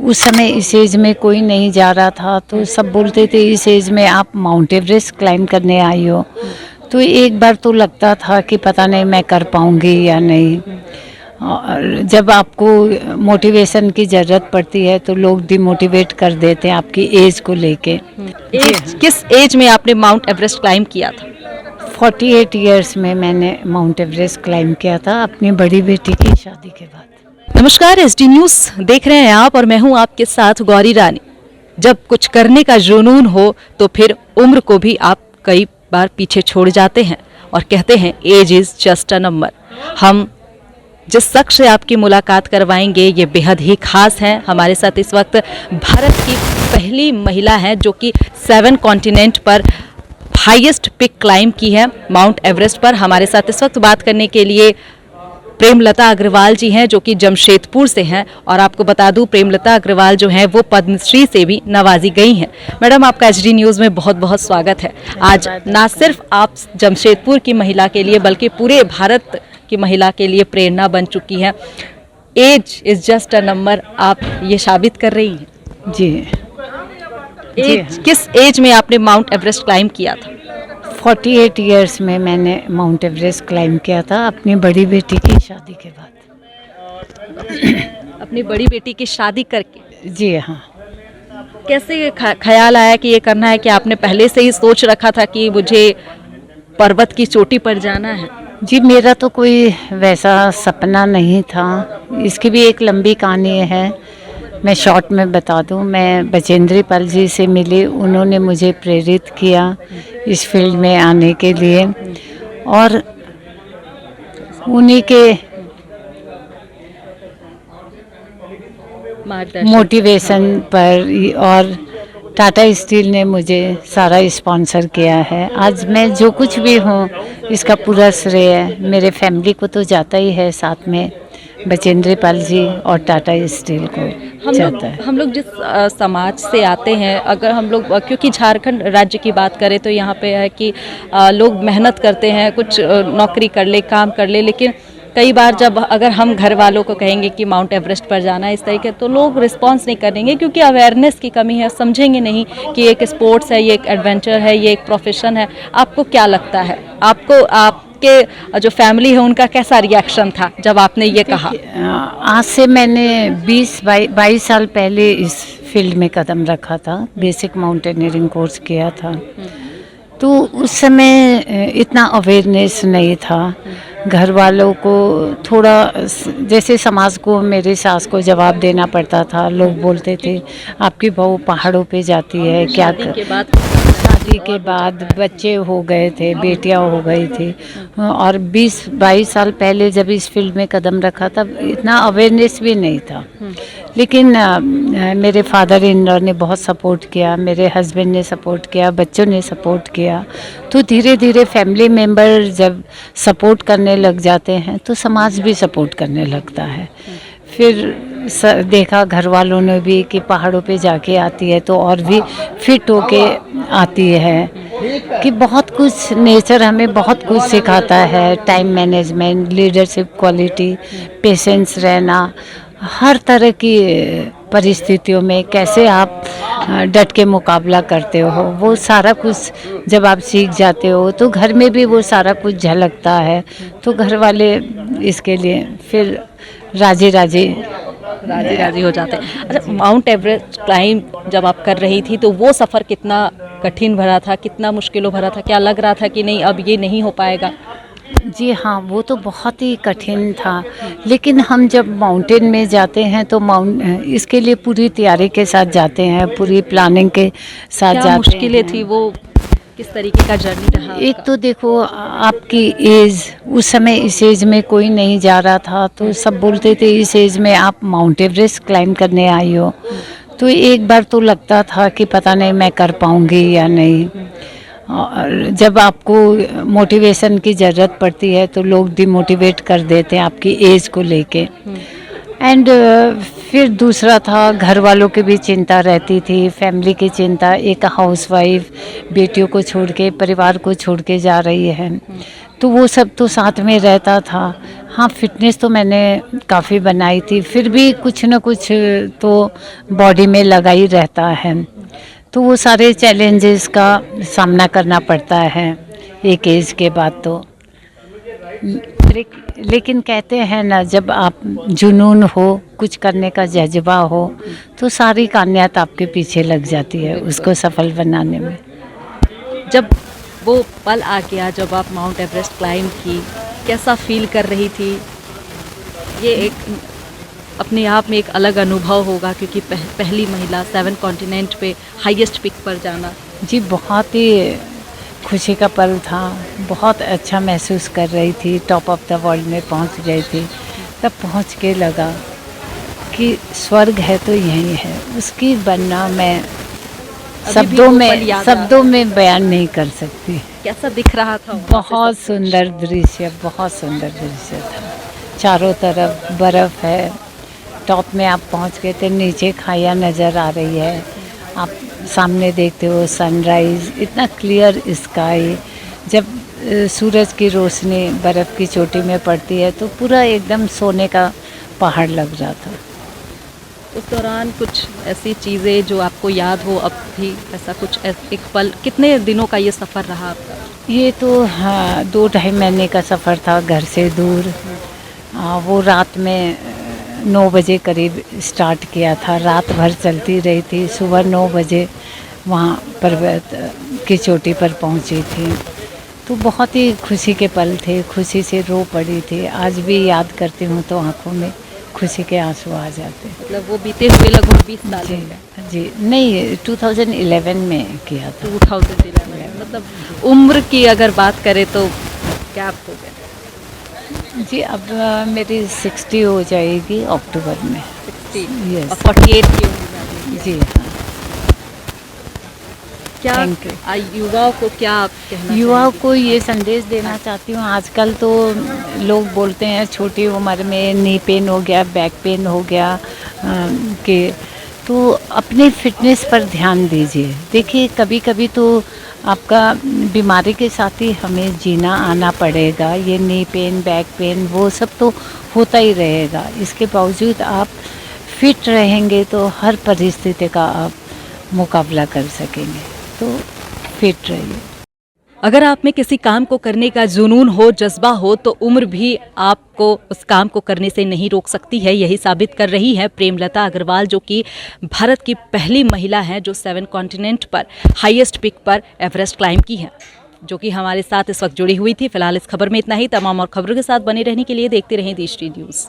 उस समय इस एज में कोई नहीं जा रहा था, तो सब बोलते थे इस एज में आप माउंट एवरेस्ट क्लाइम करने आई हो। तो एक बार तो लगता था कि पता नहीं मैं कर पाऊँगी या नहीं। और जब आपको मोटिवेशन की ज़रूरत पड़ती है तो लोग डिमोटिवेट कर देते हैं आपकी एज को लेके। किस एज में आपने माउंट एवरेस्ट क्लाइम किया था? 48 इयर्स में मैंने माउंट एवरेस्ट क्लाइम किया था अपनी बड़ी बेटी की शादी के बाद। नमस्कार, एसडी न्यूज़ देख रहे हैं आप और मैं हूं आपके साथ गौरी रानी। जब कुछ करने का जुनून हो तो फिर उम्र को भी आप कई बार पीछे छोड़ जाते हैं और कहते हैं age is just a number. हम जिस शख्स से आपकी मुलाकात करवाएंगे ये बेहद ही खास हैं। हमारे साथ इस वक्त भारत की पहली महिला हैं जो कि 7 कॉन्टिनेंट पर हाईएस्ट पिक क्लाइम की है माउंट एवरेस्ट पर। हमारे साथ इस वक्त बात करने के लिए प्रेमलता अग्रवाल जी हैं जो कि जमशेदपुर से हैं। और आपको बता दूं प्रेमलता अग्रवाल जो हैं वो पद्मश्री से भी नवाजी गई हैं। मैडम, आपका एसडी न्यूज़ में बहुत बहुत स्वागत है। आज ना सिर्फ आप जमशेदपुर की महिला के लिए बल्कि पूरे भारत की महिला के लिए प्रेरणा बन चुकी है। Age is just a number, आप ये साबित कर रही हैं। जी किस एज में आपने माउंट एवरेस्ट क्लाइम किया था? 48 इयर्स में मैंने माउंट एवरेस्ट क्लाइम किया था अपनी बड़ी बेटी की शादी के बाद। अपनी बड़ी बेटी की शादी करके? जी हाँ। कैसे ख्याल आया कि ये करना है? कि आपने पहले से ही सोच रखा था कि मुझे पर्वत की चोटी पर जाना है? जी, मेरा तो कोई वैसा सपना नहीं था। इसकी भी एक लंबी कहानी है, मैं शॉर्ट में बता दूं। मैं बचेंद्री पाल जी से मिली, उन्होंने मुझे प्रेरित किया इस फील्ड में आने के लिए और उन्हीं के मोटिवेशन पर और टाटा स्टील ने मुझे सारा स्पॉन्सर किया है। आज मैं जो कुछ भी हूँ इसका पूरा श्रेय मेरे फैमिली को तो जाता ही है, साथ में बचेंद्री पाल जी और टाटा स्टील को जाता है। हम लोग जिस समाज से आते हैं, अगर हम लोग क्योंकि झारखंड राज्य की बात करें तो यहाँ पे है कि लोग मेहनत करते हैं, कुछ नौकरी कर ले, काम कर ले, लेकिन कई बार जब अगर हम घर वालों को कहेंगे कि माउंट एवरेस्ट पर जाना है इस तरीके, तो लोग रिस्पांस नहीं करेंगे क्योंकि अवेयरनेस की कमी है, समझेंगे नहीं कि एक स्पोर्ट्स है, ये एक एडवेंचर है, ये एक प्रोफेशन है। आपको क्या लगता है, आपको आपके जो फैमिली है उनका कैसा रिएक्शन था जब आपने ये कहा? आज से मैंने 22 साल पहले इस फील्ड में कदम रखा था, बेसिक माउंटेनियरिंग कोर्स किया था। तो उस समय इतना अवेयरनेस नहीं था। घर वालों को थोड़ा जैसे समाज को, मेरी सास को जवाब देना पड़ता था। लोग बोलते थे आपकी बहू पहाड़ों पे जाती है क्या? शादी के बाद बच्चे हो गए थे, बेटियां हो गई थी। और 20-22 साल पहले जब इस फील्ड में कदम रखा तब इतना अवेयरनेस भी नहीं था। लेकिन मेरे फादर इन लॉ ने बहुत सपोर्ट किया, मेरे हस्बैंड ने सपोर्ट किया, बच्चों ने सपोर्ट किया। तो धीरे धीरे फैमिली मेम्बर जब सपोर्ट करने लग जाते हैं तो समाज भी सपोर्ट करने लगता है। फिर देखा घर वालों ने भी कि पहाड़ों पे जाके आती है तो और भी फिट होके आती है, कि बहुत कुछ नेचर हमें बहुत कुछ सिखाता है। Time management, leadership quality, patience रहना, हर तरह की परिस्थितियों में कैसे आप डट के मुकाबला करते हो, वो सारा कुछ जब आप सीख जाते हो तो घर में भी वो सारा कुछ झलकता है। तो घर वाले इसके लिए फिर राजी हो जाते हैं। अच्छा, माउंट एवरेस्ट क्लाइम जब आप कर रही थी तो वो सफ़र कितना कठिन भरा था, कितना मुश्किलों भरा था? क्या लग रहा था कि नहीं अब ये नहीं हो पाएगा? जी हाँ, वो तो बहुत ही कठिन था। लेकिन हम जब माउंटेन में जाते हैं तो इसके लिए पूरी तैयारी के साथ जाते हैं, पूरी प्लानिंग के साथ जाते हैं। मुश्किलें थी वो, किस तरीके का जर्नी रहा? एक तो देखो आपकी एज, उस समय इस एज में कोई नहीं जा रहा था, तो सब बोलते थे इस एज में आप माउंट एवरेस्ट क्लाइम करने आई हो। तो एक बार तो लगता था कि पता नहीं मैं कर पाऊँगी या नहीं। और जब आपको मोटिवेशन की ज़रूरत पड़ती है तो लोग डिमोटिवेट कर देते हैं आपकी एज को लेके। एंड फिर दूसरा था घर वालों की भी चिंता रहती थी, फैमिली की चिंता। एक हाउसवाइफ बेटियों को छोड़ के, परिवार को छोड़ के जा रही है, तो वो सब तो साथ में रहता था। हाँ, फिटनेस तो मैंने काफ़ी बनाई थी, फिर भी कुछ न कुछ तो बॉडी में लगा ही रहता है। तो वो सारे चैलेंजेस का सामना करना पड़ता है एक एज के बाद तो। लेकिन कहते हैं ना, जब आप जुनून हो, कुछ करने का जज्बा हो, तो सारी कामयाबी आपके पीछे लग जाती है उसको सफल बनाने में। जब वो पल आ गया जब आप माउंट एवरेस्ट क्लाइंब की, कैसा फील कर रही थी? ये एक अपने आप में एक अलग अनुभव होगा, क्योंकि पहली महिला 7 कॉन्टिनेंट पे हाईएस्ट पिक पर जाना। जी, बहुत ही खुशी का पल था, बहुत अच्छा महसूस कर रही थी, टॉप ऑफ द वर्ल्ड में पहुंच गई थी। तब पहुंच के लगा कि स्वर्ग है तो यही है, उसकी बनना मैं शब्दों में बयान नहीं कर सकती। कैसा दिख रहा था वहाँ पे बहुत सब? सुंदर दृश्य, बहुत सुंदर दृश्य था। चारों तरफ बर्फ़ है, टॉप में आप पहुंच गए थे, नीचे खाइयाँ नज़र आ रही है, आप सामने देखते हो सनराइज़, इतना क्लियर स्काई। जब सूरज की रोशनी बर्फ़ की चोटी में पड़ती है तो पूरा एकदम सोने का पहाड़ लग रहा था। उस दौरान कुछ ऐसी चीज़ें जो आपको याद हो अब भी, ऐसा कुछ एक पल? कितने दिनों का ये सफ़र रहा आपका? ये तो हाँ, 2 ढाई महीने का सफ़र था घर से दूर। वो रात में 9 बजे करीब स्टार्ट किया था, रात भर चलती रही थी, सुबह 9 बजे वहाँ पर्वत की चोटी पर पहुँची थी। तो बहुत ही खुशी के पल थे, खुशी से रो पड़ी थी। आज भी याद करती हूँ तो आँखों में खुशी के आंसू आ जाते हैं। मतलब वो बीते हुए लगभग 20 साल जी हो गए। जी, नहीं 2011 में किया था। 2011 मतलब उम्र की अगर बात करें तो क्या आप हो गए? जी, अब मेरी 60 हो जाएगी अक्टूबर में। 60 Yes. और 48 की उम्र में आपने किया। जी हाँ। क्या Thank you. युवाओं को क्या आप कहना युवाओं चाहेंगी? को ये संदेश देना चाहती हूँ, आजकल तो लोग बोलते हैं छोटी उम्र में नी पेन हो गया, बैक पेन हो गया, कि तो अपने फिटनेस पर ध्यान दीजिए। देखिए, कभी कभी तो आपका बीमारी के साथ ही हमें जीना आना पड़ेगा। ये नी पेन, बैक पेन, वो सब तो होता ही रहेगा। इसके बावजूद आप फिट रहेंगे तो हर परिस्थिति का आप मुकाबला कर सकेंगे। तो फिट रहिए। अगर आप में किसी काम को करने का जुनून हो, जज्बा हो, तो उम्र भी आपको उस काम को करने से नहीं रोक सकती है। यही साबित कर रही है प्रेमलता अग्रवाल, जो कि भारत की पहली महिला हैं जो 7 कॉन्टिनेंट पर हाईएस्ट पिक पर एवरेस्ट क्लाइंब की है, जो कि हमारे साथ इस वक्त जुड़ी हुई थी। फिलहाल इस खबर में इतना ही। तमाम और खबरों के साथ बने रहने के लिए देखते रहें दी स्ट्रीट न्यूज़।